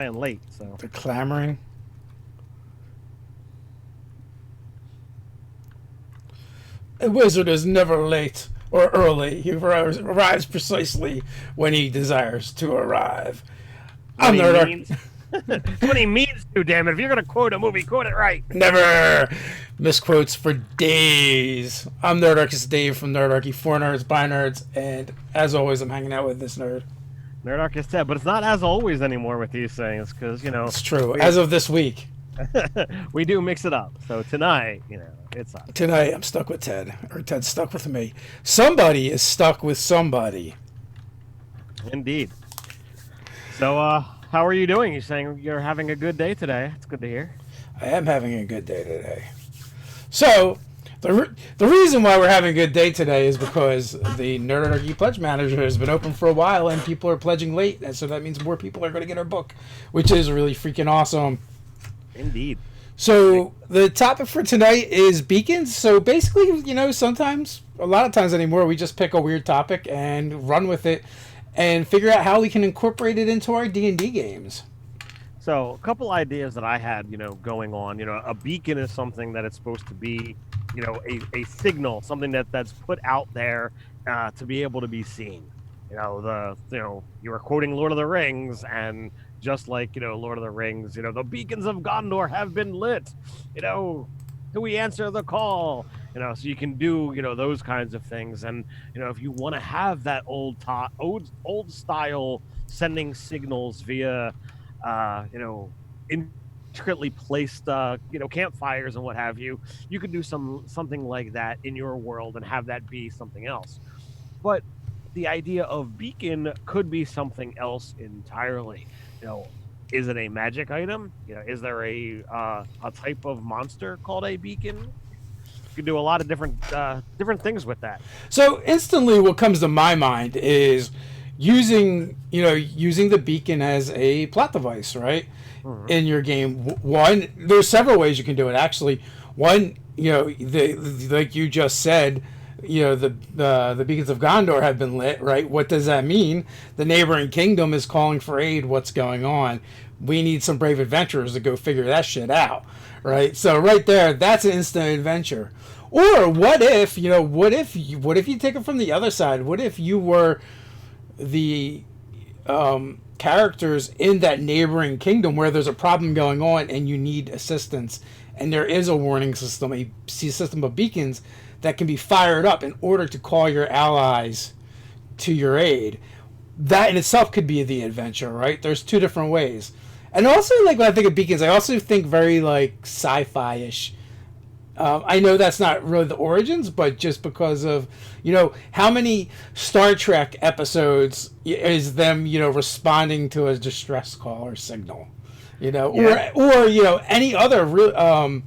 and late. So They're clamoring. A wizard is never late or early. He arrives precisely when he desires to arrive. that's what I'm he Nerdarchy. means. That's what he means to. Damn it! If you're gonna quote a movie, quote it right. Never misquotes for days. I'm Nerdarchy Dave from Nerdarchy for Nerds by Nerds, and as always, I'm hanging out with this nerd. Nerdarchy said, but it's not as always anymore with these things because It's true. we As of this week, we do mix it up. So tonight, it's us. tonight I'm stuck with Ted, or Ted's stuck with me. Somebody is stuck with somebody. Indeed. So, how are you doing? You're saying you're having a good day today. It's good to hear. I am having a good day today. So, the reason why we're having a good day today is because the Nerdarchy Pledge Manager has been open for a while and people are pledging late, and so that means more people are going to get our book, which is really freaking awesome. Indeed. So, the topic for tonight is beacons. So, basically, sometimes, a lot of times anymore, we just pick a weird topic and run with it and figure out how we can incorporate it into our D&D games. So, a couple ideas that I had, going on. A beacon is something that it's supposed to be, a signal, something that's put out there to be able to be seen. You were quoting Lord of the Rings, and just like Lord of the Rings, the beacons of Gondor have been lit. Do we answer the call? So you can do those kinds of things, and if you want to have that old style sending signals via intricately placed campfires and what have you, you could do something like that in your world and have that be something else. But the idea of beacon could be something else entirely. Is it a magic item? Is there a type of monster called a beacon? You can do a lot of different things with that. So, instantly, what comes to my mind is using the beacon as a plot device, right? Mm-hmm. In your game, one, there's several ways you can do it. Actually, one, like you just said, the beacons of Gondor have been lit, right? What does that mean? The neighboring kingdom is calling for aid. What's going on? We need some brave adventurers to go figure that shit out, right? So right there, that's an instant adventure. Or what if you take it from the other side? What if you were the characters in that neighboring kingdom where there's a problem going on and you need assistance, and there is a warning system, a system of beacons that can be fired up in order to call your allies to your aid. That in itself could be the adventure, right? There's two different ways. And also, like, when I think of beacons, I also think very, like, sci-fi-ish. I know that's not really the origins, but just because of, how many Star Trek episodes is them, responding to a distress call or signal, Yeah. or any other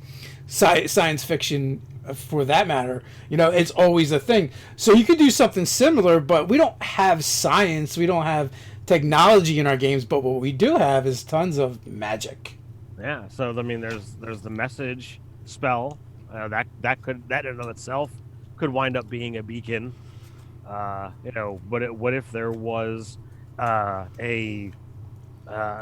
science fiction for that matter, it's always a thing. So you could do something similar, but we don't have science, we don't have technology in our games, but what we do have is tons of magic. Yeah. So there's the message spell. That in and of itself could wind up being a beacon. What if there was a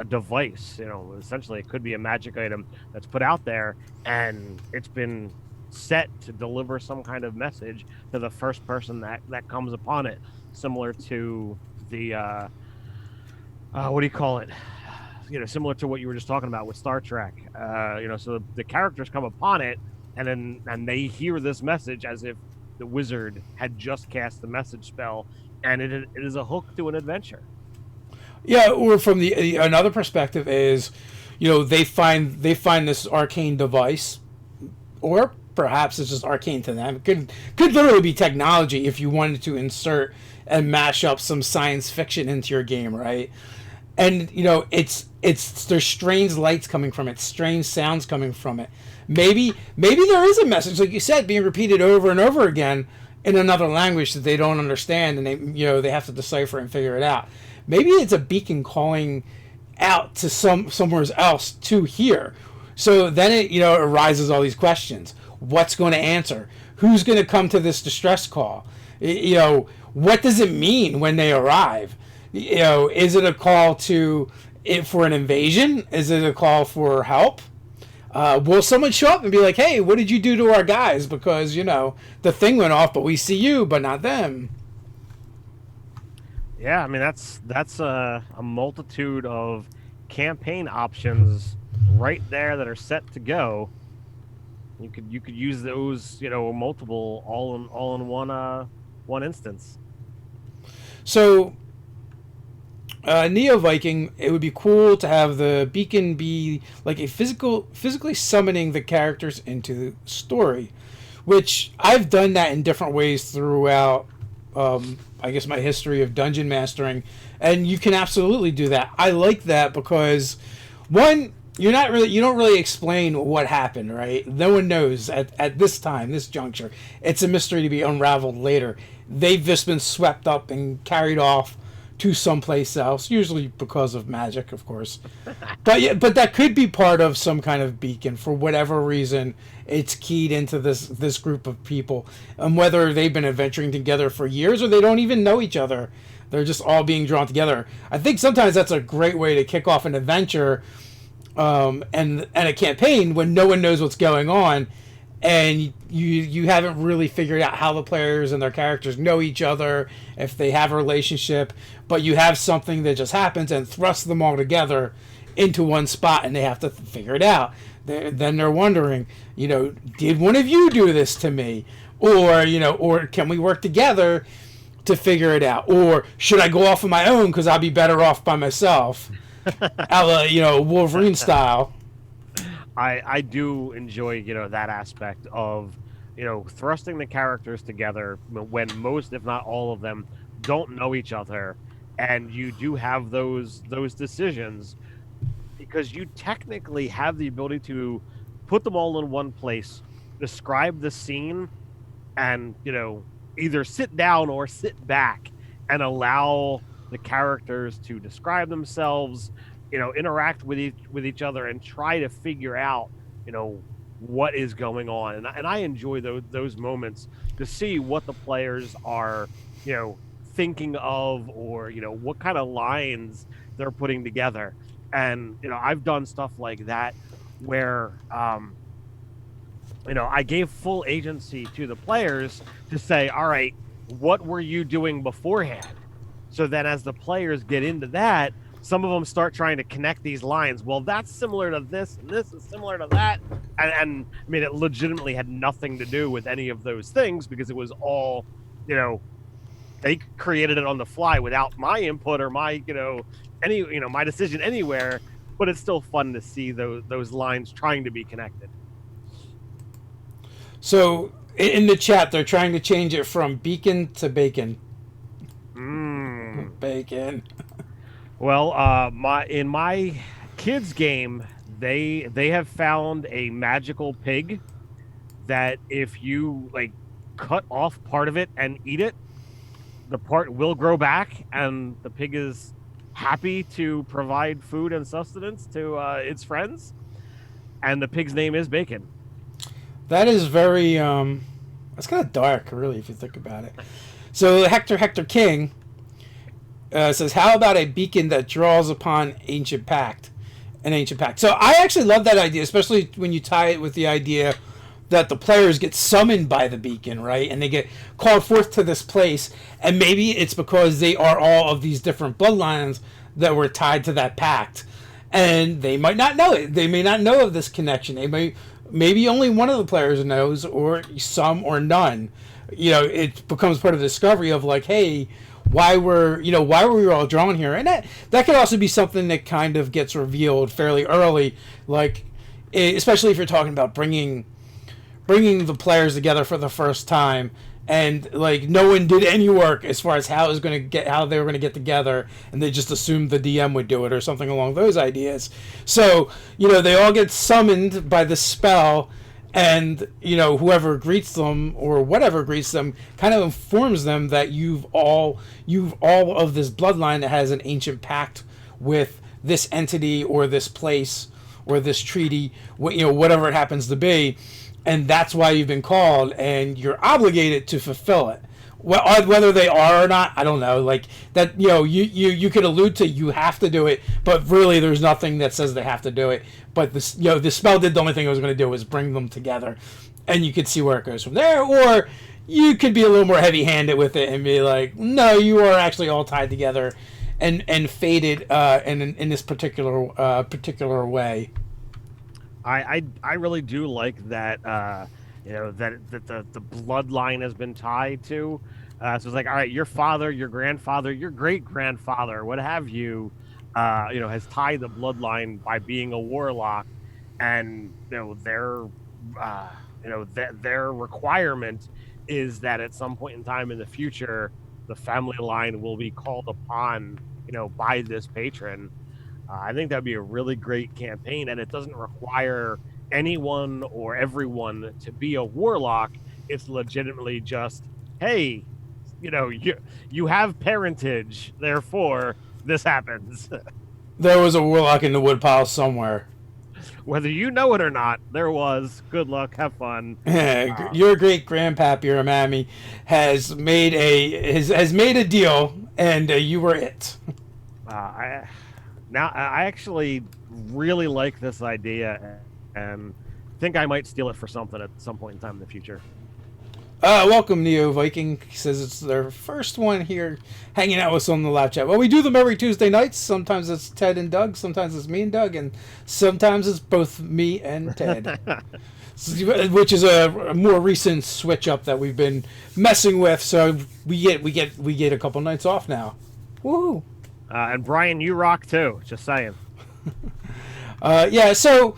device? Essentially, it could be a magic item that's put out there, and it's been set to deliver some kind of message to the first person that comes upon it, similar to the what do you call it? Similar to what you were just talking about with Star Trek. So the characters come upon it, and they hear this message as if the wizard had just cast the message spell, and it is a hook to an adventure. Yeah, or from the another perspective is, they find this arcane device, or perhaps it's just arcane to them. It could literally be technology if you wanted to insert and mash up some science fiction into your game, right? And it's there's strange lights coming from it, strange sounds coming from it. Maybe there is a message, like you said, being repeated over and over again in another language that they don't understand, and they have to decipher and figure it out. Maybe it's a beacon calling out to somewhere else to hear. So then it arises all these questions. What's going to answer? Who's going to come to this distress call? What does it mean when they arrive? Is it a call to for an invasion? Is it a call for help? Will someone show up and be like, "Hey, what did you do to our guys? Because the thing went off, but we see you, but not them." Yeah, I mean that's a multitude of campaign options right there that are set to go. You could use those, multiple all in one instance. So, Neo Viking, it would be cool to have the beacon be like a physically summoning the characters into the story, which I've done that in different ways throughout. I guess my history of dungeon mastering, and you can absolutely do that. I like that because one, you don't really explain what happened, right? No one knows at this time, this juncture. It's a mystery to be unraveled later. They've just been swept up and carried off to someplace else, usually because of magic, of course. But yeah, but that could be part of some kind of beacon for whatever reason. It's keyed into this group of people, and whether they've been adventuring together for years or they don't even know each other, they're just all being drawn together. I think sometimes that's a great way to kick off an adventure, and a campaign when no one knows what's going on, and you haven't really figured out how the players and their characters know each other, if they have a relationship, but you have something that just happens and thrusts them all together into one spot, and they have to figure it out. Then they're wondering, did one of you do this to me, or can we work together to figure it out, or should I go off on my own because I'll be better off by myself, a la, Wolverine style. I do enjoy, that aspect of, thrusting the characters together when most, if not all of them, don't know each other, and you do have those decisions because you technically have the ability to put them all in one place, describe the scene, and, either sit down or sit back and allow the characters to describe themselves, interact with each other and try to figure out, what is going on. And I enjoy those moments to see what the players are, thinking of, or, what kind of lines they're putting together. And, I've done stuff like that where, I gave full agency to the players to say, all right, what were you doing beforehand? So then as the players get into that, some of them start trying to connect these lines. Well, that's similar to this, and this is similar to that. And I mean, it legitimately had nothing to do with any of those things because it was all, they created it on the fly without my input or my, my decision anywhere. But it's still fun to see those lines trying to be connected. So in the chat, they're trying to change it from beacon to bacon. Bacon. Well, in my kids' game, they have found a magical pig that if you cut off part of it and eat it, the part will grow back, and the pig is happy to provide food and sustenance to its friends. And the pig's name is Bacon. That is very that's kind of dark, really, if you think about it. So Hector King says, how about a beacon that draws upon an ancient pact? So I actually love that idea, especially when you tie it with the idea that the players get summoned by the beacon, right? And they get called forth to this place, and maybe it's because they are all of these different bloodlines that were tied to that pact, and they might not know it. They may not know of this connection. Maybe only one of the players knows, or some, or none. It becomes part of the discovery of hey, why were we all drawn here? And that could also be something that kind of gets revealed fairly early, especially if you're talking about bringing the players together for the first time, and no one did any work as far as how they were going to get together, and they just assumed the DM would do it or something along those ideas. So they all get summoned by the spell, and whoever greets them or whatever greets them kind of informs them that you've all of this bloodline that has an ancient pact with this entity or this place or this treaty, whatever it happens to be. And that's why you've been called, and you're obligated to fulfill it, Well, whether they are or not, I don't know. Like that, you could allude to you have to do it, but really, there's nothing that says they have to do it. But this, the spell did the only thing it was going to do was bring them together, and you could see where it goes from there. Or you could be a little more heavy-handed with it and be like, no, you are actually all tied together, and fated in this particular way. I really do like that. That the bloodline has been tied to. So it's like, all right, your father, your grandfather, your great grandfather, what have you, has tied the bloodline by being a warlock, and uh, their requirement is that at some point in time in the future, the family line will be called upon, by this patron. I think that'd be a really great campaign, and it doesn't require anyone or everyone to be a warlock. It's legitimately just, hey, you have parentage, therefore this happens. There was a warlock in the woodpile somewhere. Whether you know it or not, there was. Good luck, have fun. Your great grandpappy or mammy has made a deal, and you were it. I I actually really like this idea, and think I might steal it for something at some point in time in the future. Welcome, Neo Viking. He says it's their first one here hanging out with us on the live chat. Well, we do them every Tuesday nights. Sometimes it's Ted and Doug, sometimes it's me and Doug, and sometimes it's both me and Ted. Which is a more recent switch up that we've been messing with. So we get a couple nights off now. Woohoo! And Brian, you rock too. Just saying. Yeah. So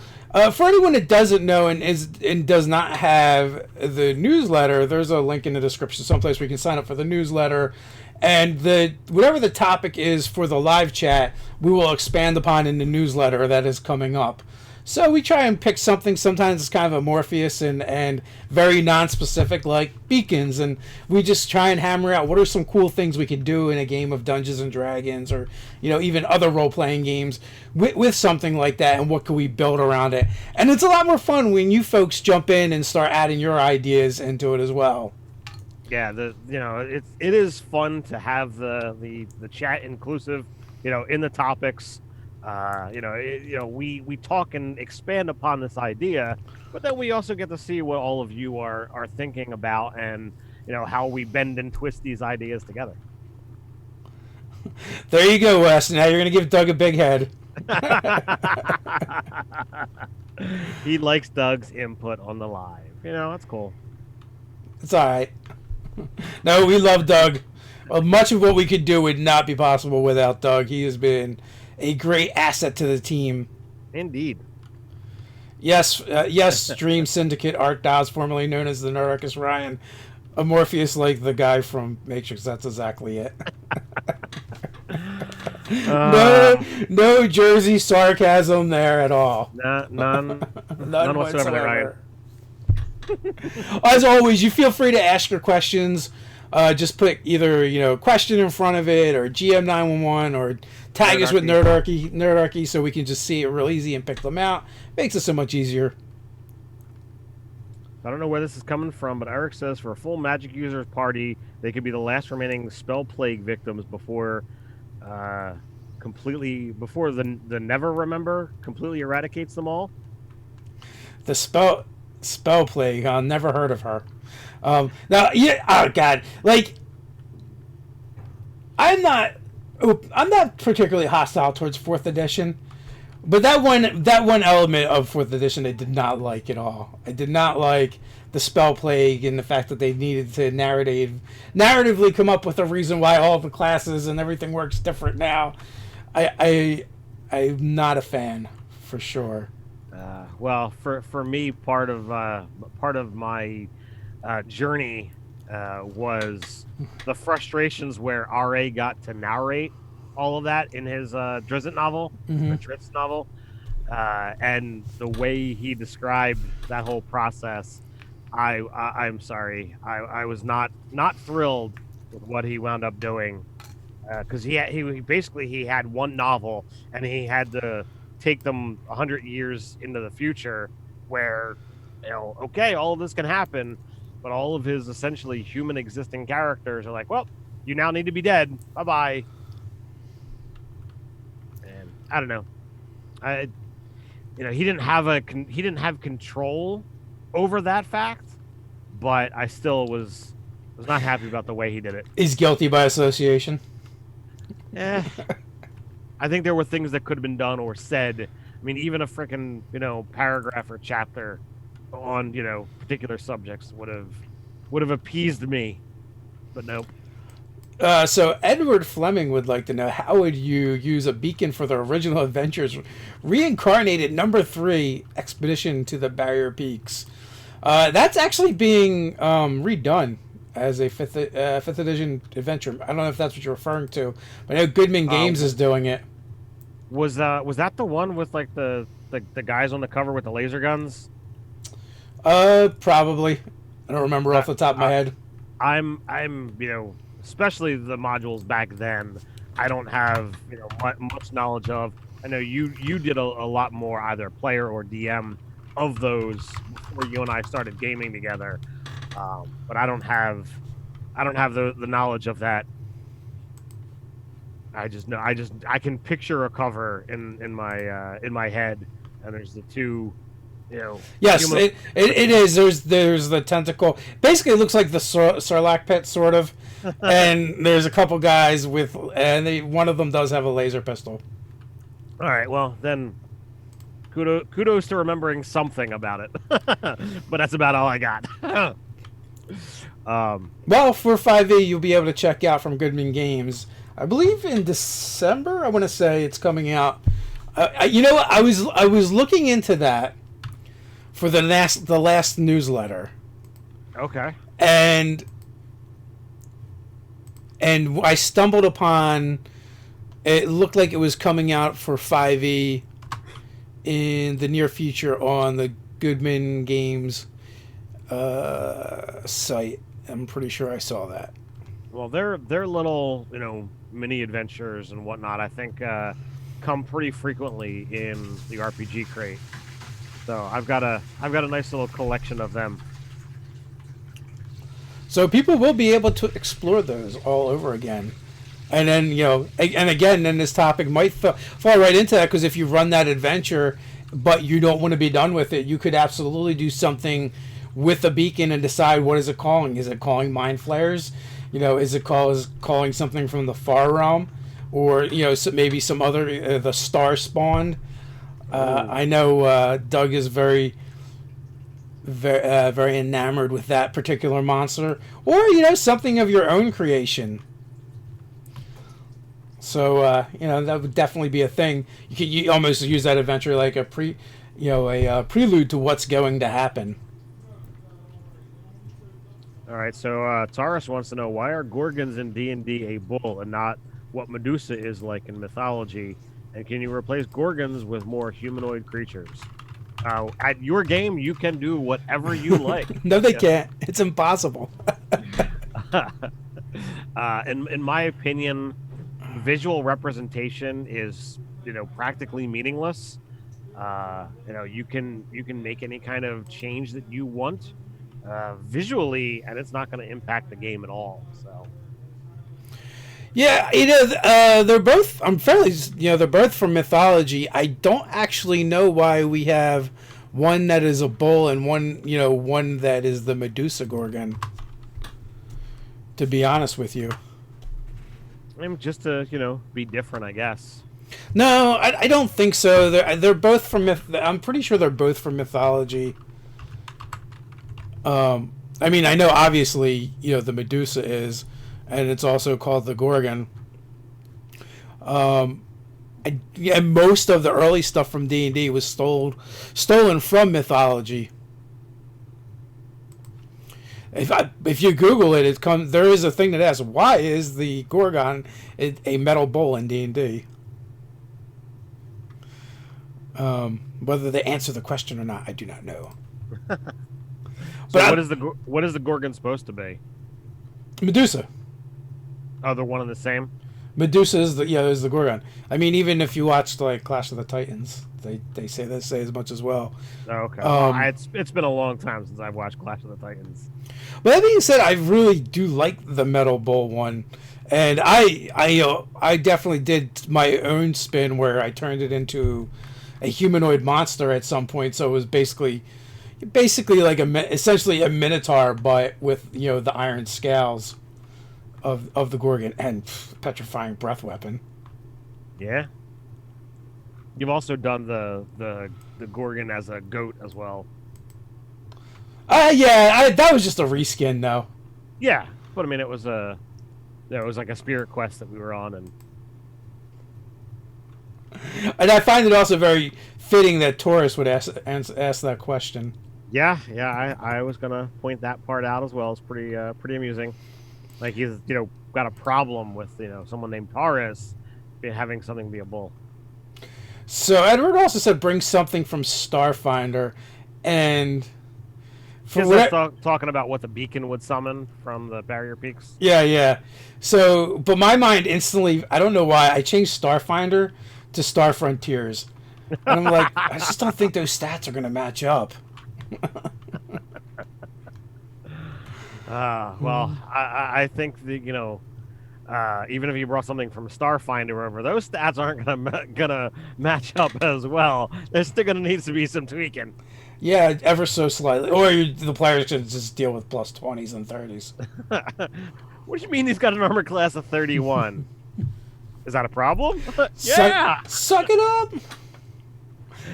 for anyone that doesn't know and does not have the newsletter, there's a link in the description, someplace where you can sign up for the newsletter. And whatever the topic is for the live chat, we will expand upon in the newsletter that is coming up. So we try and pick something. Sometimes it's kind of amorphous and very non-specific, like beacons. And we just try and hammer out what are some cool things we could do in a game of Dungeons and Dragons, or even other role-playing games with something like that, and what can we build around it. And it's a lot more fun when you folks jump in and start adding your ideas into it as well. Yeah, it is fun to have the chat inclusive, in the topics. We talk and expand upon this idea, but then we also get to see what all of you are thinking about, and how we bend and twist these ideas together. There you go, Wes. Now you're gonna give Doug a big head. He likes Doug's input on the live. That's cool. It's all right. No, we love Doug. Well, much of what we could do would not be possible without Doug. He has been a great asset to the team. Indeed. Yes, Dream Syndicate Art Dawes, formerly known as the Nerdarchy Ryan. Morpheus, like the guy from Matrix. That's exactly it. No Jersey sarcasm there at all. None whatsoever. As always, you feel free to ask your questions. Just put either question in front of it, or GM 911, or tag us with Nerdarchy, so we can just see it real easy and pick them out. Makes it so much easier. I don't know where this is coming from, but Eric says for a full magic users party, they could be the last remaining spell plague victims before the Never Remember completely eradicates them all. The spell plague. I've never heard of her. Now, yeah. Oh God, like I'm not particularly hostile towards 4th edition. But that one element of 4th edition I did not like at all. I did not like the spell plague and the fact that they needed to narratively come up with a reason why all the classes and everything works different now. I'm not a fan, for sure. Well, for me, part of my journey was the frustrations where RA got to narrate all of that in his Drizzt novel, the Drizzt novel, and the way he described that whole process. I'm sorry, I was not thrilled with what he wound up doing, because he basically had one novel and he had to take them 100 years into the future, where okay, all of this can happen, but all of his essentially human existing characters are like, well, you now need to be dead. Bye bye. And I don't know. I he didn't have control over that fact, but I still was not happy about the way he did it. He's guilty by association. Eh, I think there were things that could have been done or said. I mean, even a freaking paragraph or chapter on particular subjects would have appeased me, but nope. So Edward Fleming would like to know, how would you use a beacon for the original Adventures Reincarnated #3 Expedition to the Barrier Peaks? That's actually being redone as a fifth edition adventure. I don't know if that's what you're referring to, but I know Goodman Games is doing it. Was that the one with like the guys on the cover with the laser guns? Probably. I don't remember off the top of my head. I'm especially the modules back then, I don't have much knowledge of. I know you did a lot more, either player or DM, of those before you and I started gaming together, but I don't have the knowledge of that. I just know I can picture a cover in my head, and there's the two. Yes, it is. There's the tentacle. Basically, it looks like the Sarlacc pit, sort of. And there's a couple guys one of them does have a laser pistol. All right, well then, kudos to remembering something about it. But that's about all I got. Well, for 5e, you'll be able to check out from Goodman Games. I believe in December. I want to say it's coming out. What? I was looking into that for the last newsletter. Okay. And I stumbled upon, it looked like it was coming out for 5e in the near future on the Goodman Games site. I'm pretty sure I saw that. Well, their little mini adventures and whatnot, I think come pretty frequently in the RPG crate. So I've got a nice little collection of them. So people will be able to explore those all over again. And then, and again, then this topic might fall right into that, because if you run that adventure, but you don't want to be done with it, you could absolutely do something with a beacon and decide, what is it calling? Is it calling mind flares? Is it calling something from the far realm? Or, maybe some other, the star spawned. I know Doug is very enamored with that particular monster, or something of your own creation. So that would definitely be a thing. You almost use that adventure like a prelude to what's going to happen. All right, so Taurus wants to know, why are Gorgons in D&D a bull and not what Medusa is like in mythology? And can you replace Gorgons with more humanoid creatures? At your game, you can do whatever you like. No, they can't. It's impossible. In my opinion, visual representation is practically meaningless. You can make any kind of change that you want visually, and it's not going to impact the game at all. So. Yeah, they're both. I'm fairly, they're both from mythology. I don't actually know why we have one that is a bull and one that is the Medusa Gorgon. To be honest with you, I mean, just to be different, I guess. No, I don't think so. They're both from I'm pretty sure they're both from mythology. I mean, I know obviously the Medusa is. And it's also called the Gorgon. And most of the early stuff from D&D was stolen from mythology. If you Google it, there is a thing that asks, why is the Gorgon a metal bull in D&D? Whether they answer the question or not, I do not know. What is the Gorgon supposed to be? Medusa. Oh, they're one and the same? Medusa is the Gorgon. I mean, even if you watched like Clash of the Titans, They say as much as well. Okay. Well, it's been a long time since I've watched Clash of the Titans. But that being said, I really do like the Metal Bull one, and I definitely did my own spin where I turned it into a humanoid monster at some point. So it was basically like essentially a minotaur, but with the iron scales of the Gorgon and petrifying breath weapon. Yeah. You've also done the Gorgon as a goat as well. That was just a reskin though. Yeah, but I mean, it was like a spirit quest that we were on, and I find it also very fitting that Taurus would ask that question. Yeah, I was gonna point that part out as well. It's pretty amusing. Like he's got a problem with someone named Taurus having something be a bull. So Edward also said bring something from Starfinder, and talking about what the beacon would summon from the barrier peaks. Yeah. So, but my mind instantly, I don't know why, I changed Starfinder to Star Frontiers, and I'm like, I just don't think those stats are going to match up. Well, I think that even if you brought something from Starfinder over, those stats aren't gonna match up as well. There's still gonna need to be some tweaking. Yeah, ever so slightly, or the players should just deal with plus 20s and 30s. What do you mean he's got an armor class of 31? Is that a problem? Yeah, suck it up.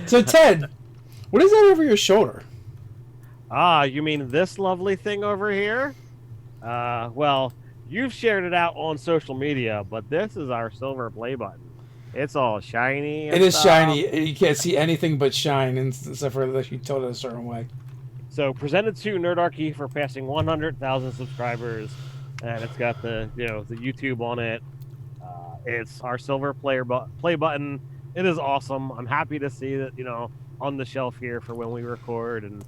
So Ted, what is that over your shoulder? You mean this lovely thing over here? Well, you've shared it out on social media, but this is our silver play button. It's all shiny. It is shiny. You can't see anything but shine, except for that you tilt it a certain way. So presented to Nerdarchy for passing 100,000 subscribers, and it's got the the YouTube on it. It's our silver play button. It is awesome. I'm happy to see that on the shelf here for when we record and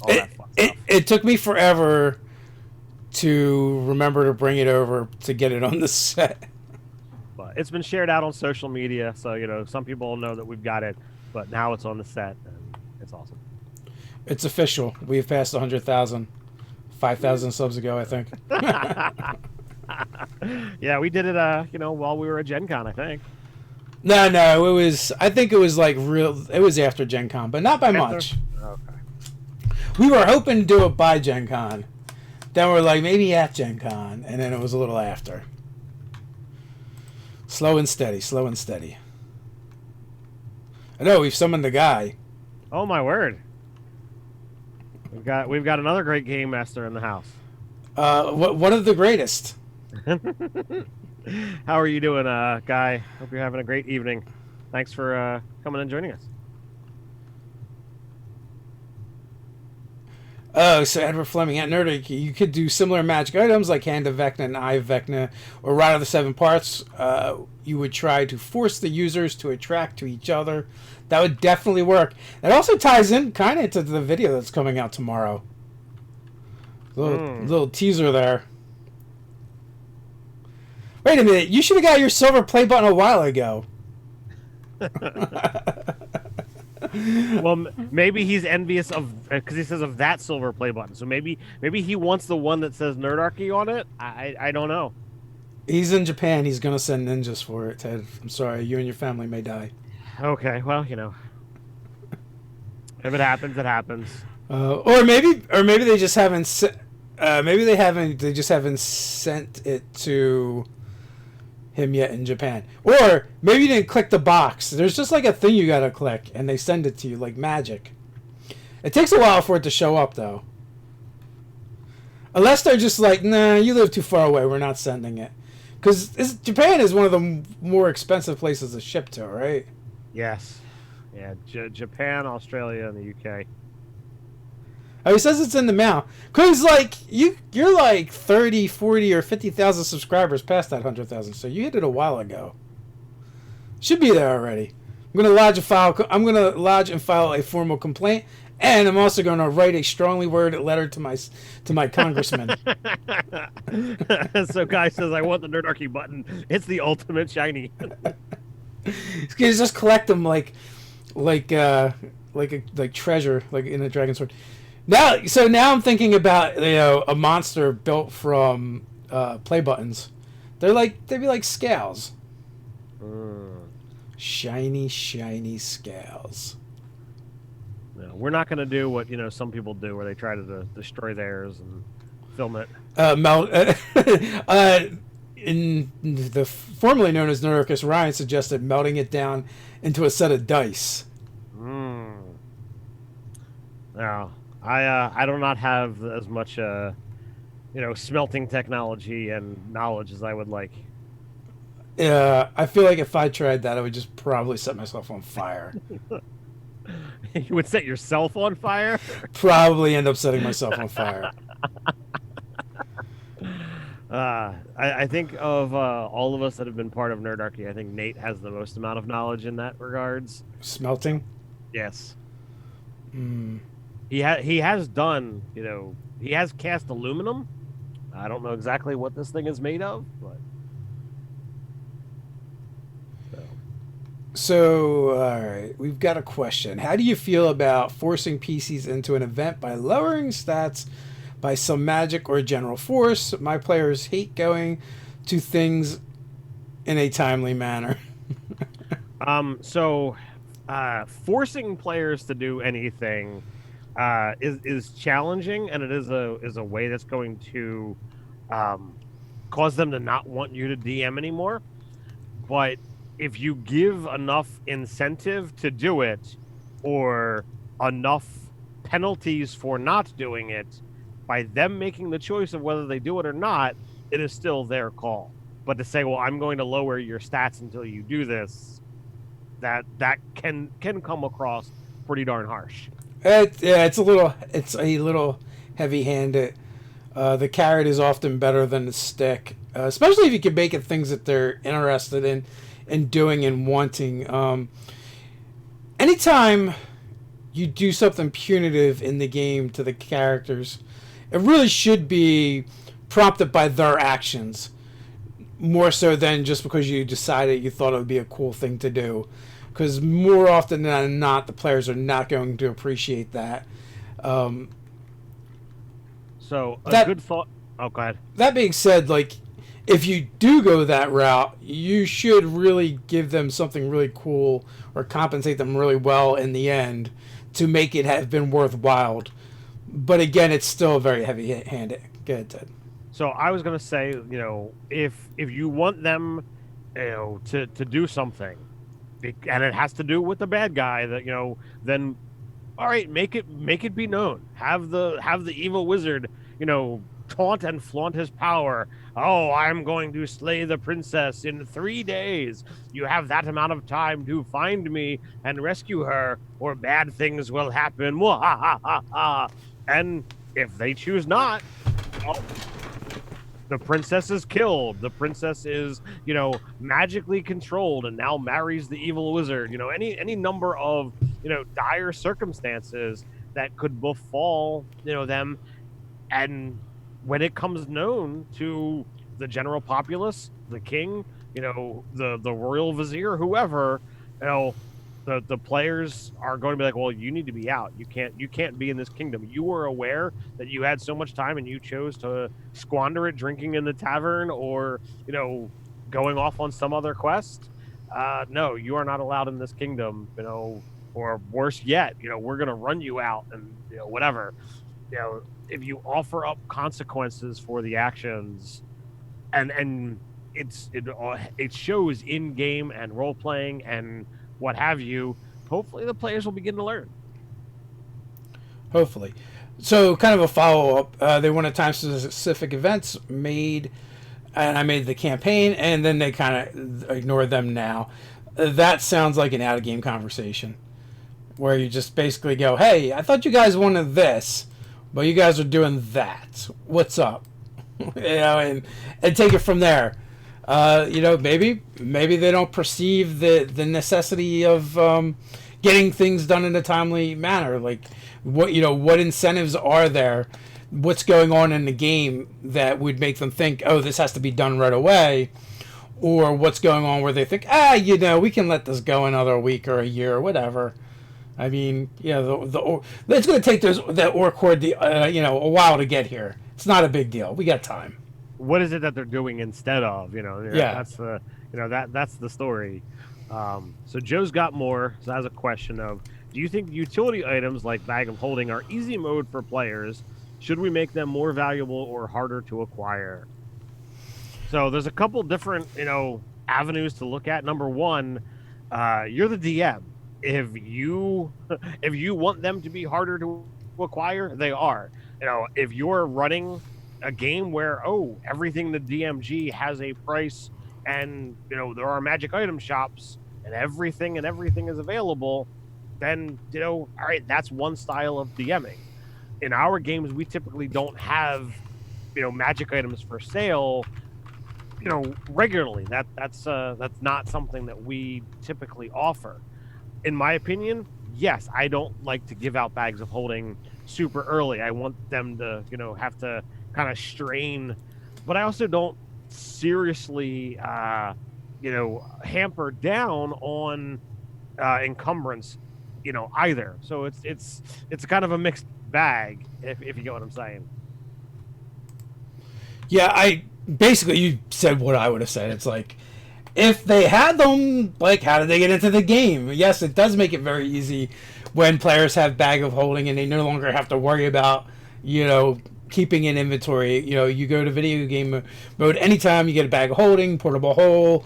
all that fun stuff. It took me forever to remember to bring it over to get it on the set. But it's been shared out on social media, so some people know that we've got it, but now it's on the set, and it's awesome. It's official. We've passed 100,000. 5,000 subs ago, I think. Yeah, we did it while we were at Gen Con, I think. No, I think it was it was after Gen Con, but not by much. Okay. We were hoping to do it by Gen Con. Then we're like, maybe at Gen Con, and then it was a little after. Slow and steady. I know, we've summoned the guy. Oh my word. We've got another great game master in the house. One of the greatest. How are you doing, Guy? Hope you're having a great evening. Thanks for coming and joining us. Oh, so Edward Fleming at Nerdarchy, you could do similar magic items like Hand of Vecna and Eye of Vecna or Rod of the Seven Parts. You would try to force the users to attract to each other. That would definitely work. It also ties in kind of into the video that's coming out tomorrow. Little teaser there. Wait a minute, you should have got your silver play button a while ago. Well, maybe he's envious of because he says of that silver play button. So maybe he wants the one that says Nerdarchy on it. I don't know. He's in Japan. He's gonna send ninjas for it, Ted. I'm sorry. You and your family may die. Okay. Well, if it happens, it happens. Or maybe they just haven't. They just haven't sent it to him yet in Japan. Or maybe you didn't click the box. There's just like a thing you gotta click, and they send it to you like magic. It takes a while for it to show up, though. Unless they're just like, nah, you live too far away. We're not sending it. Because Japan is one of the more expensive places to ship to, right? Yes. Yeah, Japan, Australia, and the UK. Oh, he says it's in the mail. Because, like, you're like 30, 40, or 50,000 subscribers past that 100,000. So you hit it a while ago. Should be there already. I'm going to lodge and file a formal complaint. And I'm also going to write a strongly worded letter to my congressman. So Guy says, I want the Nerdarchy button. It's the ultimate shiny. You just collect them like like treasure, like in a dragon sword. Now I'm thinking about a monster built from play buttons. They'd be like scales. Shiny scales. No, we're not going to do what some people do, where they try to destroy theirs and film it. Mel, in the formerly known as Nerdarchy, Ryan suggested melting it down into a set of dice. No, I do not have as much smelting technology and knowledge as I would like. I feel like if I tried that, I would just probably set myself on fire. You would set yourself on fire? Probably end up setting myself on fire. I think of all of us that have been part of Nerdarchy, I think Nate has the most amount of knowledge in that regards. Smelting? Yes. He has done, he has cast aluminum. I don't know exactly what this thing is made of, but So, all right, we've got a question. How do you feel about forcing PCs into an event by lowering stats by some magic or general force? My players hate going to things in a timely manner. Forcing players to do anything is challenging, and it is a way that's going to cause them to not want you to DM anymore. But if you give enough incentive to do it, or enough penalties for not doing it, by them making the choice of whether they do it or not, it is still their call. But to say, well, I'm going to lower your stats until you do this, that can come across pretty darn harsh. It's a little heavy-handed. The carrot is often better than the stick, especially if you can make it things that they're interested in doing and wanting. Anytime you do something punitive in the game to the characters, it really should be prompted by their actions, more so than just because you decided you thought it would be a cool thing to do. Because more often than not, the players are not going to appreciate that. Good thought. Oh, go ahead. That being said, like, if you do go that route, you should really give them something really cool or compensate them really well in the end to make it have been worthwhile. But again, it's still very heavy-handed. Go ahead, Ted. So I was going to say, if you want them, to do something, and it has to do with the bad guy, that then all right, make it be known. Have the evil wizard, taunt and flaunt his power. Oh, I'm going to slay the princess in 3 days. You have that amount of time to find me and rescue her, or bad things will happen. And if they choose not, well, the princess is killed. The princess is, magically controlled and now marries the evil wizard. Any number of, dire circumstances that could befall, them. And when it comes known to the general populace, the king, the royal vizier, whoever, the players are going to be like, well, you need to be out. You can't be in this kingdom. You were aware that you had so much time and you chose to squander it drinking in the tavern, or, going off on some other quest. No, you are not allowed in this kingdom, or worse yet, we're going to run you out and, whatever. If you offer up consequences for the actions, and it shows in game and role playing and what have you, hopefully the players will begin to learn. Hopefully. So, kind of a follow-up. They wanted time-specific events made, and I made the campaign, and then they kind of ignored them now. That sounds like an out-of-game conversation, where you just basically go, hey, I thought you guys wanted this, but you guys are doing that. What's up? And take it from there. Maybe they don't perceive the necessity of getting things done in a timely manner. Like, what incentives are there? What's going on in the game that would make them think, oh, this has to be done right away? Or what's going on where they think, we can let this go another week or a year or whatever. I mean, yeah, it's going to take that ore cord a while to get here. It's not a big deal. We got time. What is it that they're doing instead of? Yeah. That's the that's the story. So Joe's got more. So that's a question of: do you think utility items like bag of holding are easy mode for players? Should we make them more valuable or harder to acquire? So there's a couple different avenues to look at. Number one, you're the DM. If you if you want them to be harder to acquire, they are. If you're running a game where everything in the DMG has a price, and there are magic item shops, and everything is available, then all right, that's one style of DMing. In our games, we typically don't have magic items for sale regularly. That's not something that we typically offer. In my opinion, yes, I don't like to give out bags of holding super early. I want them to have to kind of strain, but I also don't seriously hamper down on encumbrance either. So it's kind of a mixed bag, if you get what I'm saying. Yeah, basically you said what I would have said. It's like, if they had them, like, how did they get into the game? Yes, it does make it very easy when players have bag of holding and they no longer have to worry about keeping an inventory. You go to video game mode anytime, you get a bag of holding, portable hole,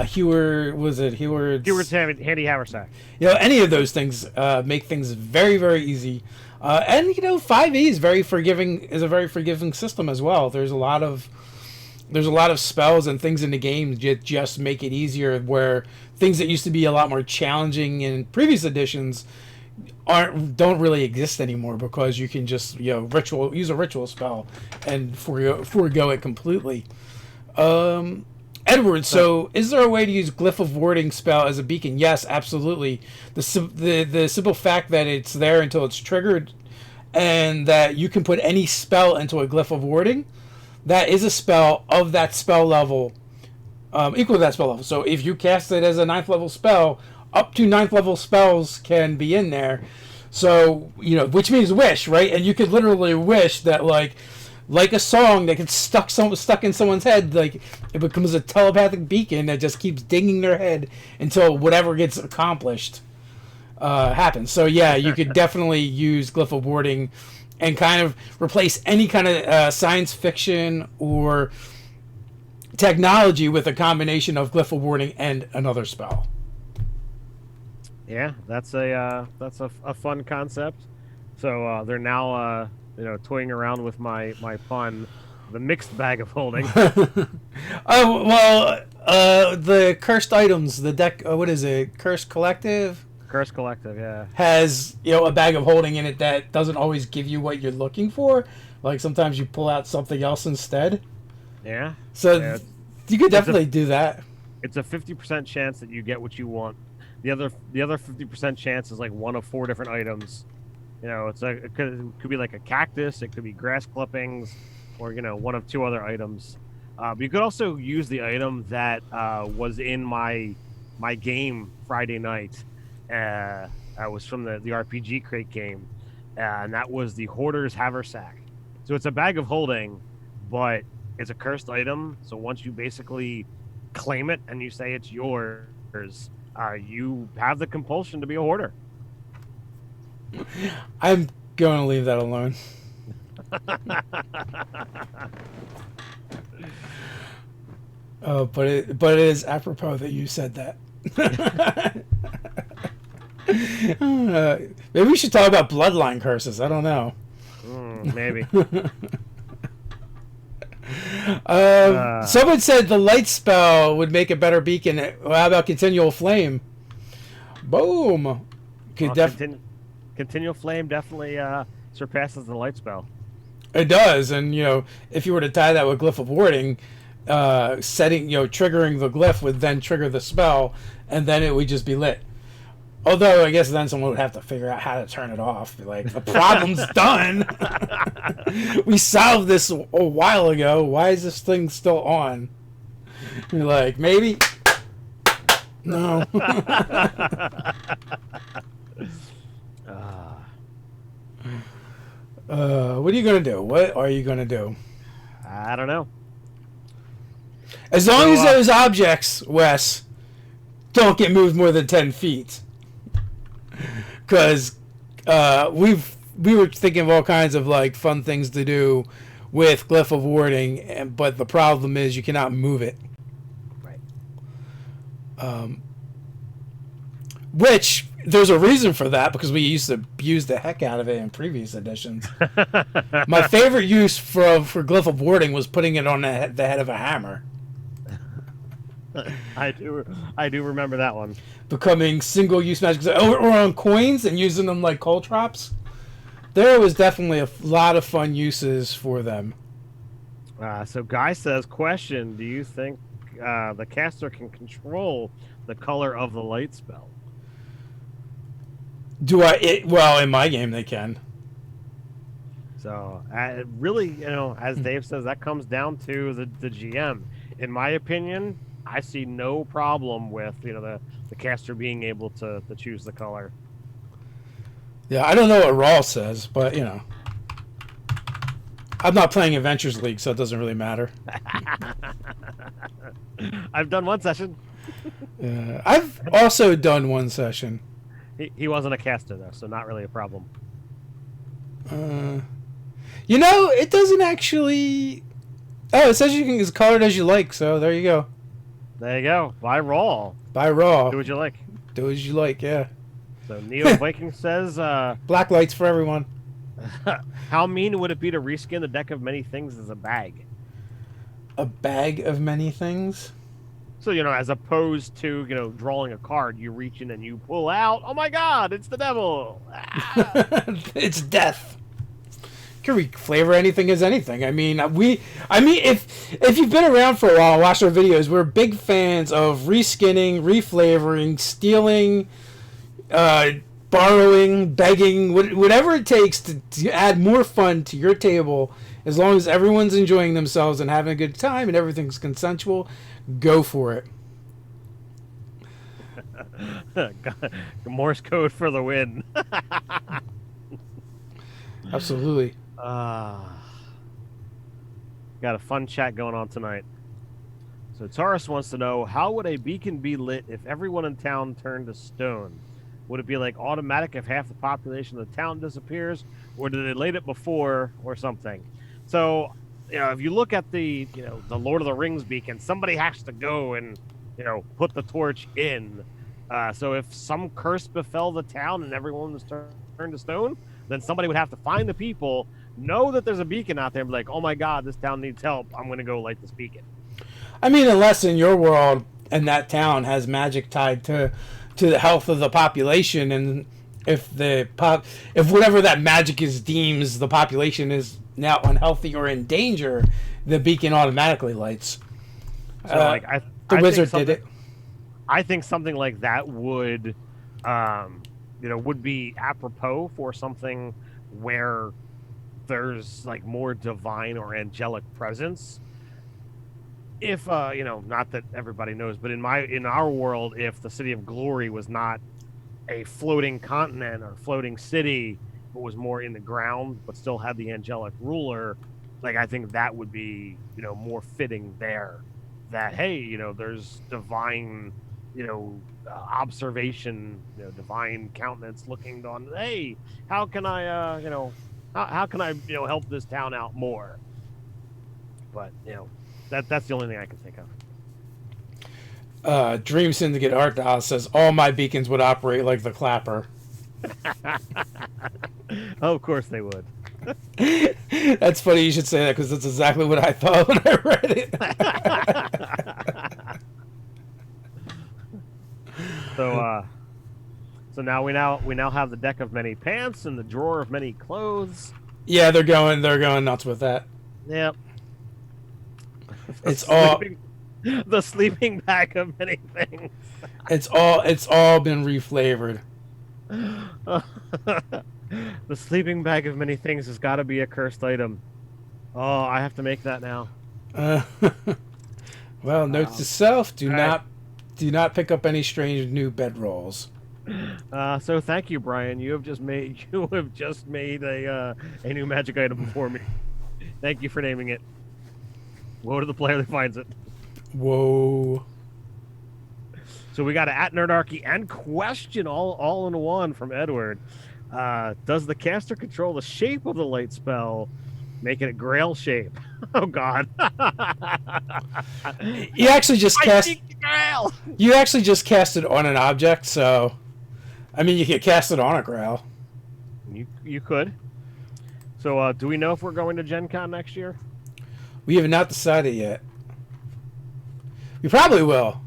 Heward's handy haversack. Any of those things make things very, very easy. And 5e is very forgiving. Is a very forgiving system as well. There's a lot of spells and things in the game that just make it easier. Where things that used to be a lot more challenging in previous editions don't really exist anymore, because you can just use a ritual spell and forego it completely. Edward, so is there a way to use Glyph of Warding spell as a beacon? Yes, absolutely. The simple fact that it's there until it's triggered, and that you can put any spell into a Glyph of Warding, that is a spell of that spell level, equal to that spell level. So if you cast it as a 9th level spell, up to 9th level spells can be in there. So, which means wish, right? And you could literally wish that, like a song that gets stuck in someone's head, like it becomes a telepathic beacon that just keeps dinging their head until whatever gets accomplished happens. So yeah, you could definitely use Glyph of Warding and kind of replace any kind of science fiction or technology with a combination of Glyph of Warding and another spell. Yeah, that's a fun concept. So they're now toying around with my pun, the mixed bag of holding. Oh well, the cursed items, the deck. What is it? Cursed Collective. Cursed Collective, yeah. Has a bag of holding in it that doesn't always give you what you're looking for. Like sometimes you pull out something else instead. Yeah. So you could definitely do that. It's a 50% chance that you get what you want. The other 50% chance is like one of 4 different items. It's like it could be like a cactus, it could be grass clippings, or one of 2 other items. But you could also use the item that was in my game Friday night. Was from the RPG crate game, and that was the Hoarder's Haversack. So it's a bag of holding, but it's a cursed item. So once you basically claim it and you say it's yours, you have the compulsion to be a hoarder. I'm going to leave that alone. But it is apropos that you said that. Maybe we should talk about bloodline curses. I don't know. Maybe. Someone said the light spell would make a better beacon. How about continual flame? Boom. Continual flame definitely surpasses the light spell. It does, and if you were to tie that with Glyph of Warding, triggering the glyph would then trigger the spell, and then it would just be lit. Although I guess then someone would have to figure out how to turn it off. Be like, the problem's done. We solved this a while ago. Why is this thing still on? You're like, maybe. No. Ah, What are you gonna do? What are you gonna do? I don't know. As long So, as those objects, Wes, don't get moved more than 10 feet. Because we were thinking of all kinds of like fun things to do with glyph of warding, but the problem is you cannot move it. right. Which there's a reason for that because we used to use the heck out of it in previous editions. My favorite use for glyph of warding was putting it on the head of a hammer. I do remember that one. Becoming single-use magic, or on coins and using them like coal traps. There was definitely a lot of fun uses for them. So Guy says, question, do you think the caster can control the color of the light spell? Well, in my game they can. So really, as Dave says, that comes down to the GM. In my opinion, I see no problem with, the caster being able to choose the color. Yeah, I don't know what Raw says, but I'm not playing Adventures League, so it doesn't really matter. I've done one session. I've also done one session. He wasn't a caster, though, so not really a problem. It doesn't actually... Oh, it says you can as colored as you like, so there you go. There you go. Buy Raw. Buy Raw. Do what you like. Do as you like, yeah. So Neo Viking says... Black lights for everyone. How mean would it be to reskin the deck of many things as a bag? A bag of many things? So, as opposed to, drawing a card, you reach in and you pull out, oh my god, it's the devil! Ah! It's death. Can we flavor anything as anything? If you've been around for a while, watch our videos, we're big fans of reskinning, reflavoring, stealing, borrowing, begging, whatever it takes to add more fun to your table. As long as everyone's enjoying themselves and having a good time and everything's consensual, go for it. Morse code for the win. Absolutely. Got a fun chat going on tonight. So Taurus wants to know, how would a beacon be lit if everyone in town turned to stone? Would it be like automatic if half the population of the town disappears, or did they light it before or something? So, if you look at the Lord of the Rings beacon, somebody has to go and, put the torch in. So if some curse befell the town and everyone was turned to stone, then somebody would have to find the people, know that there's a beacon out there, and be like, oh my god, this town needs help. I'm going to go light this beacon. Unless in your world and that town has magic tied to the health of the population, and if whatever that magic is deems the population is now unhealthy or in danger, the beacon automatically lights. So the wizard did it. I think something like that would, would be apropos for something where there's like more divine or angelic presence. If not that everybody knows, but in our world, if the City of Glory was not a floating continent or floating city, but was more in the ground, but still had the angelic ruler, like I think that would be more fitting there. That hey, there's divine, observation, divine countenance looking on. Hey, how can I, how can I, help this town out more? But that's the only thing I can think of. Dream Syndicate Art Dial says all my beacons would operate like the clapper. Oh, of course they would. That's funny you should say that because that's exactly what I thought when I read it. So now we now have the deck of many pants and the drawer of many clothes. Yeah, they're going nuts with that. Yep. It's the sleeping bag of many things. It's all been reflavored. The sleeping bag of many things has got to be a cursed item. Oh, I have to make that now. Well, note to self: do not pick up any strange new bedrolls. So thank you, Brian. You have just made a new magic item for me. Thank you for naming it. Woe to the player that finds it. Whoa. So we got an at Nerdarchy and question all in one from Edward. Does the caster control the shape of the light spell, making it grail shape? Oh God! You actually just I cast. seek the grail. You actually just cast it on an object, so I mean, you could cast it on a grail. You could. So do we know if we're going to Gen Con next year? We have not decided yet. We probably will,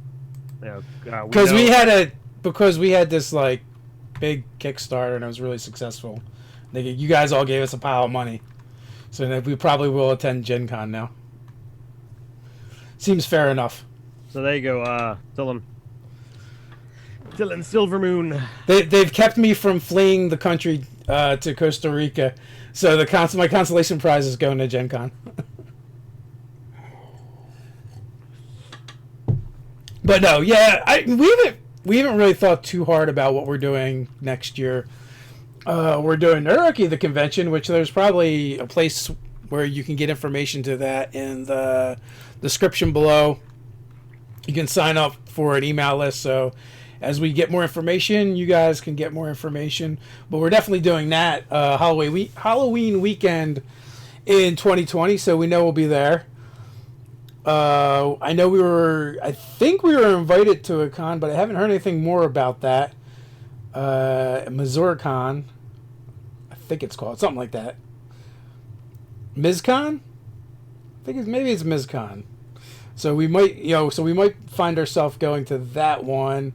Yeah, because we had this like big Kickstarter and it was really successful. You guys all gave us a pile of money, so we probably will attend Gen Con now. Seems fair enough. So there you go, Dylan Silvermoon. They've kept me from fleeing the country to Costa Rica, so my consolation prize is going to Gen Con. But no, yeah, we haven't really thought too hard about what we're doing next year. We're doing Nerdarchy, the convention, which there's probably a place where you can get information to that in the description below. You can sign up for an email list, so as we get more information, you guys can get more information. But we're definitely doing that Halloween weekend in 2020, so we know we'll be there. I think we were invited to a con, but I haven't heard anything more about that. MazurCon, I think it's called something like that. MizCon, maybe it's MizCon. So we might find ourselves going to that one.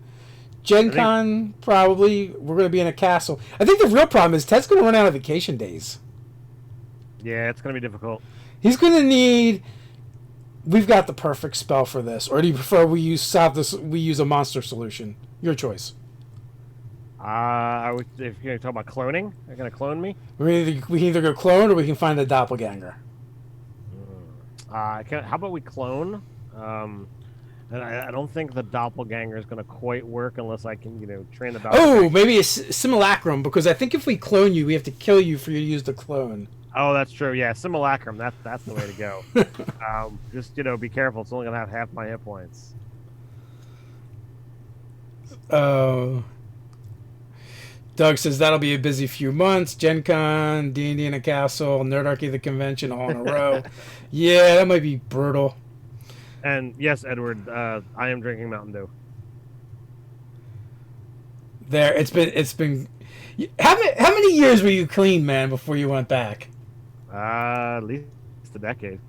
Gen Con, probably we're going to be in a castle. I think the real problem is Ted's going to run out of vacation days. Yeah, it's going to be difficult. He's going to need. We've got the perfect spell for this, or do you prefer we use a monster solution? Your choice. If you're talking about cloning, you're gonna clone me. We can either go clone or we can find a doppelganger. How about we clone? And I don't think the doppelganger is gonna quite work unless I can, train the doppelganger. Oh, maybe a simulacrum, because I think if we clone you, we have to kill you for you to use the clone. Oh, that's true. Yeah, simulacrum. That's the way to go. Just be careful. It's only gonna have half my hit points. Oh. Doug says that'll be a busy few months. Gen Con, D&D in a castle, Nerdarchy the convention all in a row. Yeah, that might be brutal. And yes, Edward, I am drinking Mountain Dew. There, it's been. How many years were you clean, man, before you went back? At least a decade.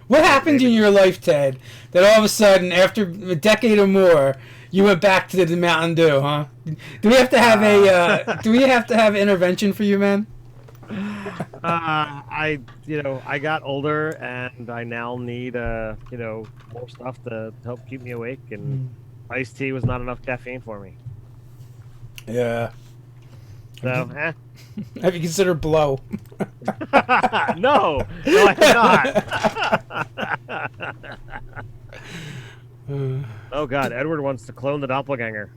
What happened in your life, Ted, that all of a sudden, after a decade or more, you went back to the Mountain Dew, huh? Do we have to have do we have to have intervention for you, man? I got older and I now need more stuff to help keep me awake, and iced tea was not enough caffeine for me. Yeah. So, Have you considered blow? No, I have not. Oh God, Edward wants to clone the doppelganger.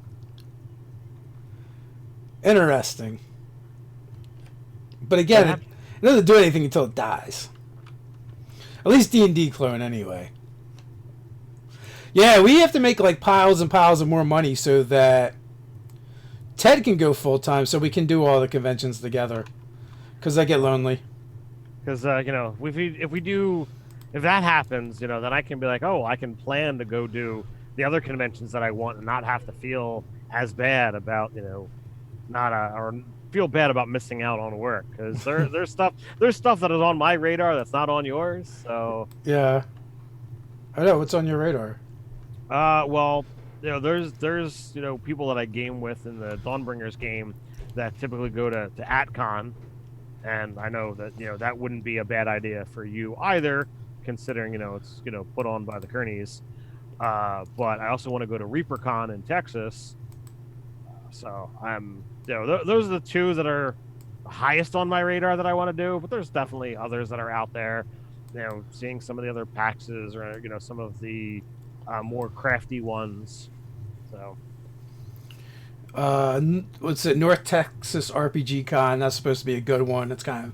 Interesting. But again, it doesn't do anything until it dies. At least D&D clone, anyway. Yeah, we have to make like piles and piles of more money so that Ted can go full time, so we can do all the conventions together. Because I get lonely. Because if that happens, then I can be like, oh, I can plan to go do the other conventions that I want and not have to feel as bad about or feel bad about missing out on work, because there's stuff that is on my radar that's not on yours. So yeah, I know what's on your radar. Well, there's people that I game with in the Dawnbringers game that typically go to AtCon, and I know that that wouldn't be a bad idea for you either, considering it's put on by the Kearneys. But I also want to go to ReaperCon in Texas. So I'm those are the two that are highest on my radar that I want to do. But there's definitely others that are out there. Seeing some of the other PAXs or some of the more crafty ones. So What's it? North Texas RPG Con. That's supposed to be a good one. It's kind of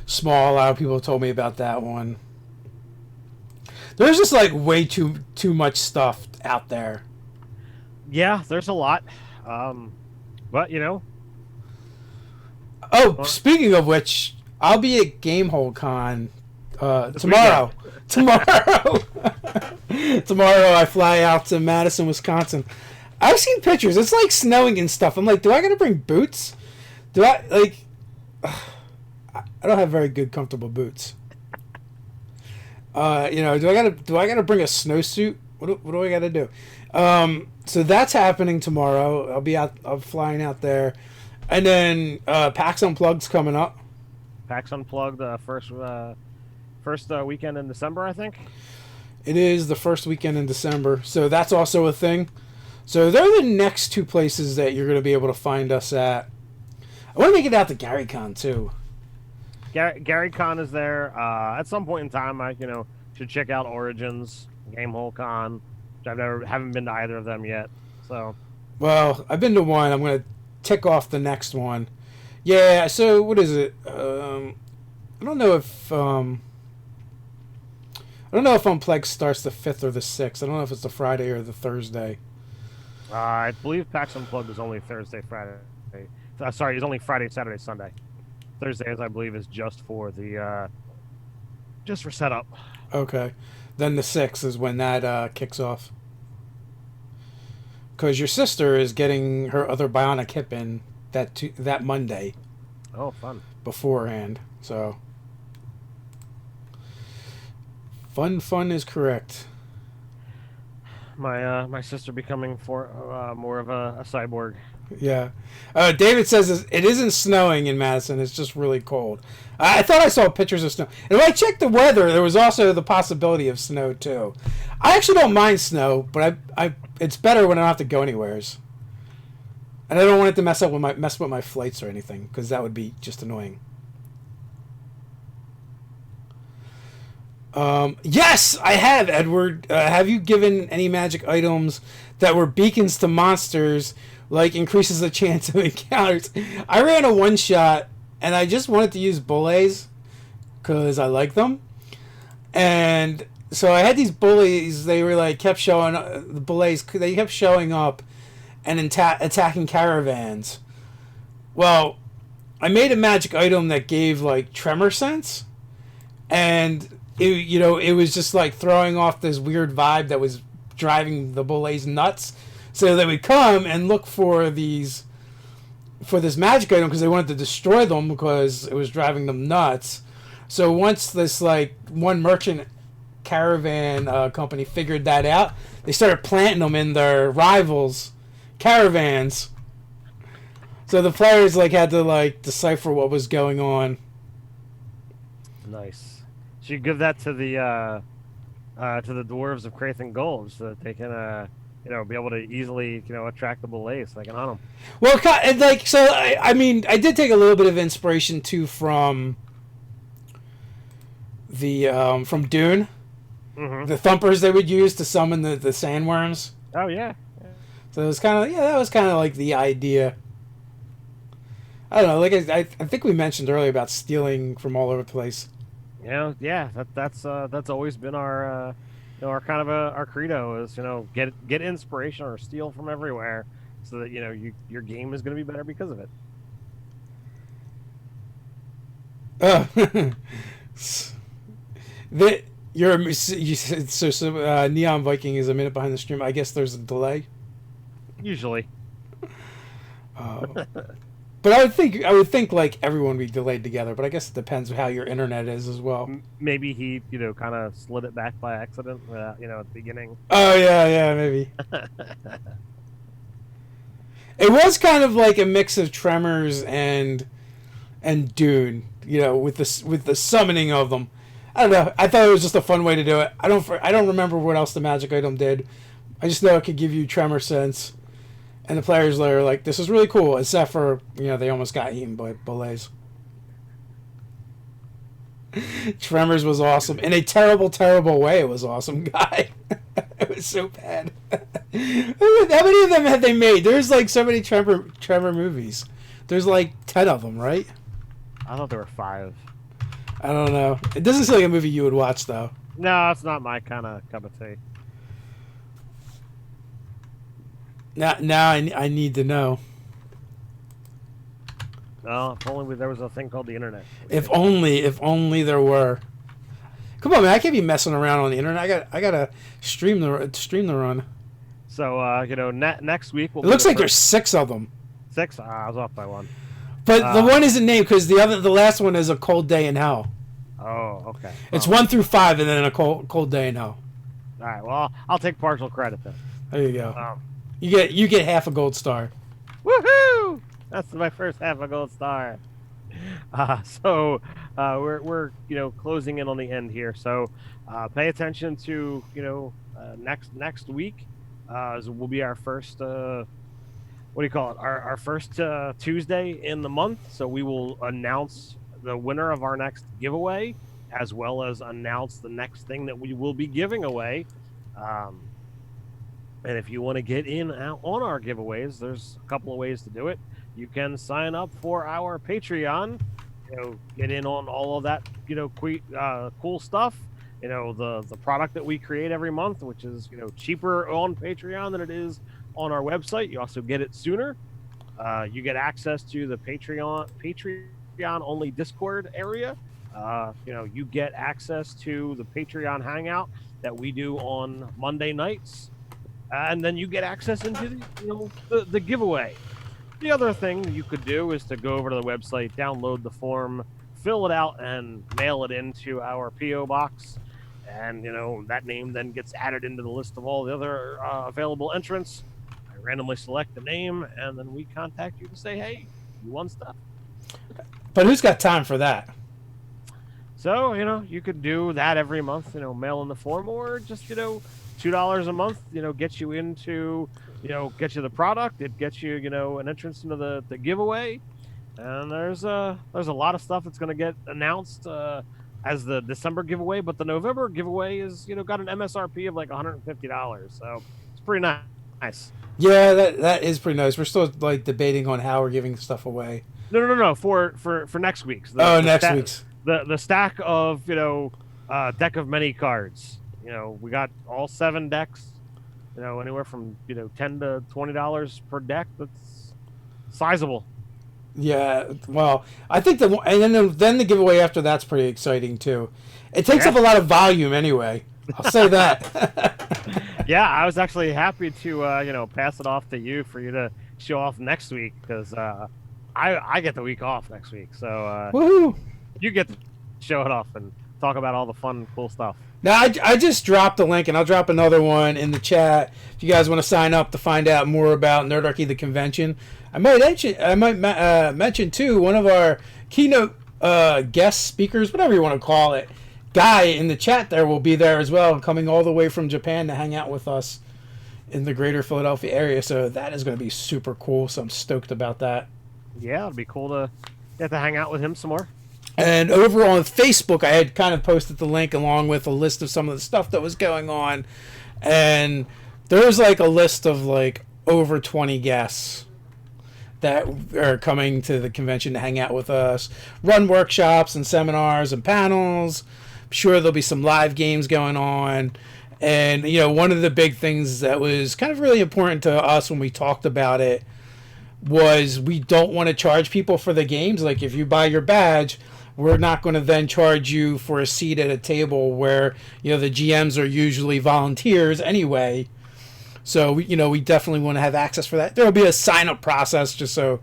small. A lot of people told me about that one. There's just like way too much stuff out there. Yeah, there's a lot. But Oh, speaking of which, I'll be at Gamehole Con tomorrow. weekend. Tomorrow. Tomorrow I fly out to Madison, Wisconsin. I've seen pictures. It's like snowing and stuff. I'm like, do I gotta bring boots? Do I like? I don't have very good, comfortable boots. Do I gotta bring a snowsuit? What do I gotta do? So that's happening tomorrow. I'm flying out there, and then PAX Unplugged's coming up. PAX Unplugged, first weekend in December, I think. It is the first weekend in December, so that's also a thing. So they're the next two places that you're going to be able to find us at. I want to make it out to GaryCon too. GaryCon is there. At some point in time, I should check out Origins, Gamehole Con, which haven't been to either of them yet. So, well, I've been to one. I'm going to tick off the next one. Yeah. So what is it? I don't know if Unplugged starts the 5th or the 6th. I don't know if it's the Friday or the Thursday. I believe PAX Unplugged is only Thursday, Friday. Sorry, it's only Friday, Saturday, Sunday. Thursdays, I believe, is just for setup. Okay, then the 6th is when that kicks off. Because your sister is getting her other bionic hip in that Monday. Oh, fun! Beforehand, so fun is correct. My sister becoming more of a cyborg. Yeah. David says it isn't snowing in Madison. It's just really cold. I thought I saw pictures of snow. And when I checked the weather, there was also the possibility of snow too. I actually don't mind snow, but it's better when I don't have to go anywheres. And I don't want it to mess with my flights or anything, because that would be just annoying. Yes, I have, Edward. Have you given any magic items that were beacons to monsters, like increases the chance of encounters? I ran a one-shot, and I just wanted to use bullays, because I like them. And so I had these bullies, they were like, kept showing, the bullays, they kept showing up and attacking caravans. Well, I made a magic item that gave, like, tremor sense, and it was just like throwing off this weird vibe that was driving the bullays nuts. So they would come and look for this magic item because they wanted to destroy them because it was driving them nuts. So once this like one merchant caravan company figured that out, they started planting them in their rivals' caravans. So the players like had to like decipher what was going on. Nice. So you give that to the dwarves of Crathan Gulch so that they can be able to easily attract the bullays so they can hunt them. Well, like so, I mean, I did take a little bit of inspiration too from from Dune, the thumpers they would use to summon the sandworms. Oh yeah. So it was kind of that was kind of like the idea. I don't know, like I think we mentioned earlier about stealing from all over the place. That's always been our our kind of our credo is get inspiration or steal from everywhere so that your game is going to be better because of it. Neon Viking is a minute behind the stream. I guess there's a delay. Usually. But I would think like everyone would be delayed together. But I guess it depends on how your internet is as well. Maybe he kind of slid it back by accident, at the beginning. Oh yeah, maybe. It was kind of like a mix of Tremors and Dune, with the summoning of them. I don't know. I thought it was just a fun way to do it. I don't remember what else the magic item did. I just know it could give you tremor sense. And the players are like, this is really cool, except for, they almost got eaten by bullays. Tremors was awesome. In a terrible, terrible way, it was awesome, guy. It was so bad. How many of them have they made? There's like so many Trevor movies. There's like 10 of them, right? I thought there were 5. I don't know. It doesn't seem like a movie you would watch, though. No, it's not my kind of cup of tea. Now I need to know. Well, if only there was a thing called the internet. If only there were. Come on, man! I can't be messing around on the internet. I gotta stream the run. So next week It looks like there's 6 of them. 6. I was off by 1. But the one isn't named because the last one is A Cold Day in Hell. Oh, okay. It's 1 through 5, and then A Cold Day in Hell. All right. Well, I'll take partial credit then. There you go. You get half a gold star. Woohoo! That's my first half a gold star. So we're closing in on the end here. So pay attention to next week will be our first what do you call it? Our first Tuesday in the month. So we will announce the winner of our next giveaway, as well as announce the next thing that we will be giving away. And if you want to get in on our giveaways, there's a couple of ways to do it. You can sign up for our Patreon, get in on all of that, cool stuff. The product that we create every month, which is, cheaper on Patreon than it is on our website. You also get it sooner. You get access to the Patreon only Discord area. You get access to the Patreon hangout that we do on Monday nights. And then you get access into the giveaway. The other thing you could do is to go over to the website, download the form, fill it out, and mail it into our P.O. box. And, that name then gets added into the list of all the other available entrants. I randomly select the name, and then we contact you to say, hey, you won stuff. But who's got time for that? So, you could do that every month, mail in the form, or just, $2 a month, gets you into, gets you the product. It gets you, an entrance into the giveaway. And there's a lot of stuff that's going to get announced as the December giveaway, but the November giveaway is, got an MSRP of like $150. So it's pretty nice. Yeah, that is pretty nice. We're still like debating on how we're giving stuff away. No. For next week's. Next week's. The stack of, deck of many cards. We got all 7 decks, anywhere from, $10 to $20 per deck. That's sizable. Yeah, well, I think then the giveaway after that's pretty exciting too. It takes up a lot of volume anyway. I'll say that. Yeah, I was actually happy to pass it off to you for you to show off next week, because I get the week off next week, so woohoo! You get to show it off and talk about all the fun, cool stuff. Now, I just dropped a link, and I'll drop another one in the chat if you guys want to sign up to find out more about Nerdarchy the convention. I might mention too, one of our keynote guest speakers, whatever you want to call it, Guy in the chat there will be there as well, coming all the way from Japan to hang out with us in the greater Philadelphia area. So that is going to be super cool. So I'm stoked about that. Yeah, it'd be cool to get to hang out with him some more. And over on Facebook, I had kind of posted the link along with a list of some of the stuff that was going on. And there's like a list of like over 20 guests that are coming to the convention to hang out with us, run workshops and seminars and panels. I'm sure there'll be some live games going on. And, one of the big things that was kind of really important to us when we talked about it was we don't want to charge people for the games. Like, if you buy your badge, we're not going to then charge you for a seat at a table where, the GMs are usually volunteers anyway. So, we definitely want to have access for that. There will be a sign-up process just so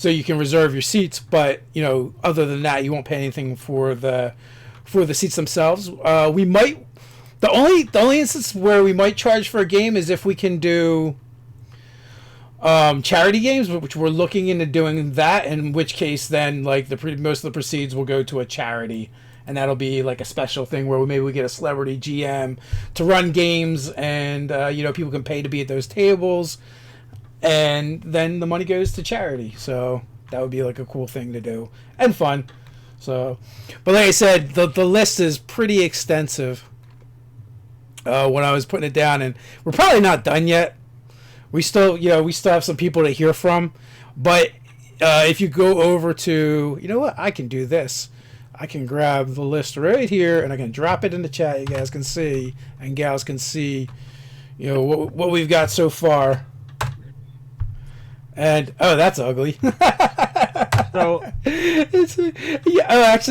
you can reserve your seats. But, other than that, you won't pay anything for the seats themselves. We might... The only instance where we might charge for a game is if we can do charity games, which we're looking into doing that, in which case then like most of the proceeds will go to a charity, and that'll be like a special thing where maybe we get a celebrity GM to run games, and people can pay to be at those tables, and then the money goes to charity. So that would be like a cool thing to do and fun. So, but like I said, the list is pretty extensive. when I was putting it down, and we're probably not done yet. We still have some people to hear from, but if you go over to, you know what, I can do this. I can grab the list right here, and I can drop it in the chat. You guys can see, and gals can see, what we've got so far. And oh, that's ugly. So, actually,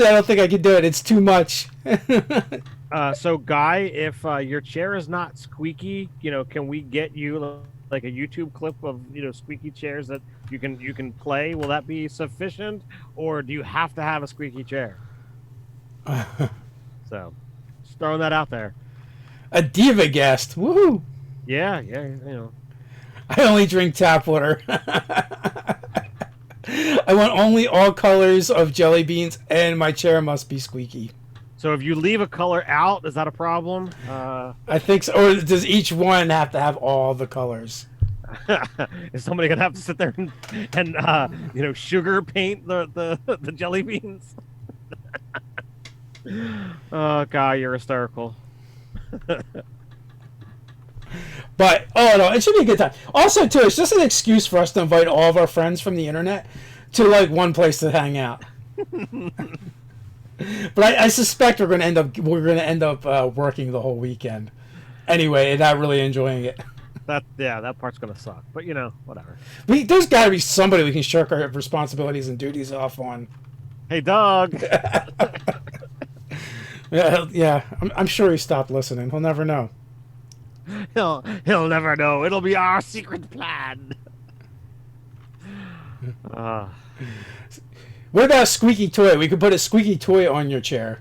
I don't think I can do it. It's too much. So Guy, if your chair is not squeaky, can we get you like a YouTube clip of squeaky chairs that you can play? Will that be sufficient, or do you have to have a squeaky chair? So, just throwing that out there. A diva guest. Woohoo! Yeah. I only drink tap water. I want only all colors of jelly beans, and my chair must be squeaky. So if you leave a color out, is that a problem? I think so. Or does each one have to have all the colors? Is somebody gonna have to sit there and sugar paint the jelly beans? Oh God, you're hysterical. But no, it should be a good time. Also, too, it's just an excuse for us to invite all of our friends from the internet to like one place to hang out. But I suspect we're going to end up working the whole weekend anyway, and not really enjoying it. That part's gonna suck. But whatever. There's got to be somebody we can shirk our responsibilities and duties off on. Hey, Doug. Yeah. I'm sure he stopped listening. He'll never know. He'll never know. It'll be our secret plan. What about a squeaky toy? We could put a squeaky toy on your chair.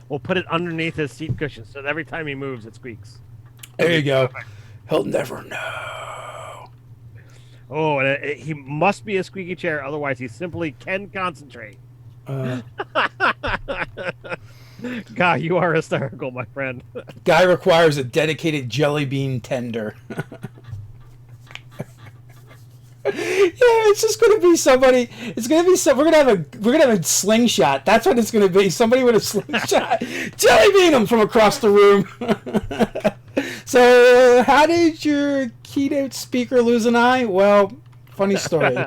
We'll put it underneath his seat cushion so that every time he moves, it squeaks. There you go. He'll never know. Oh, and he must be a squeaky chair, otherwise he simply can concentrate. God, you are hysterical, my friend. Guy requires a dedicated jelly bean tender. Yeah, it's just going to be somebody. It's going to be we're gonna have a slingshot. That's what it's going to be. Somebody with a slingshot, jelly bean him from across the room. So, how did your keynote speaker lose an eye? Well, funny story.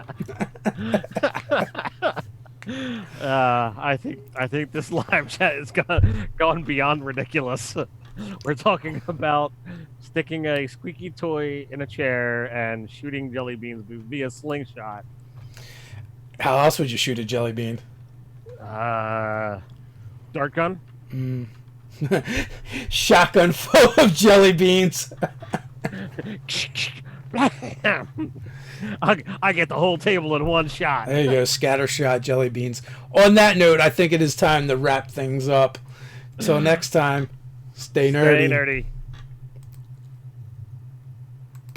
I think this live chat has gone beyond ridiculous. We're talking about sticking a squeaky toy in a chair and shooting jelly beans via slingshot. How else would you shoot a jelly bean? Dart gun? Shotgun full of jelly beans. I get the whole table in one shot. There you go, scatter shot jelly beans. On that note, I think it is time to wrap things up. Till next time, stay nerdy. Stay nerdy.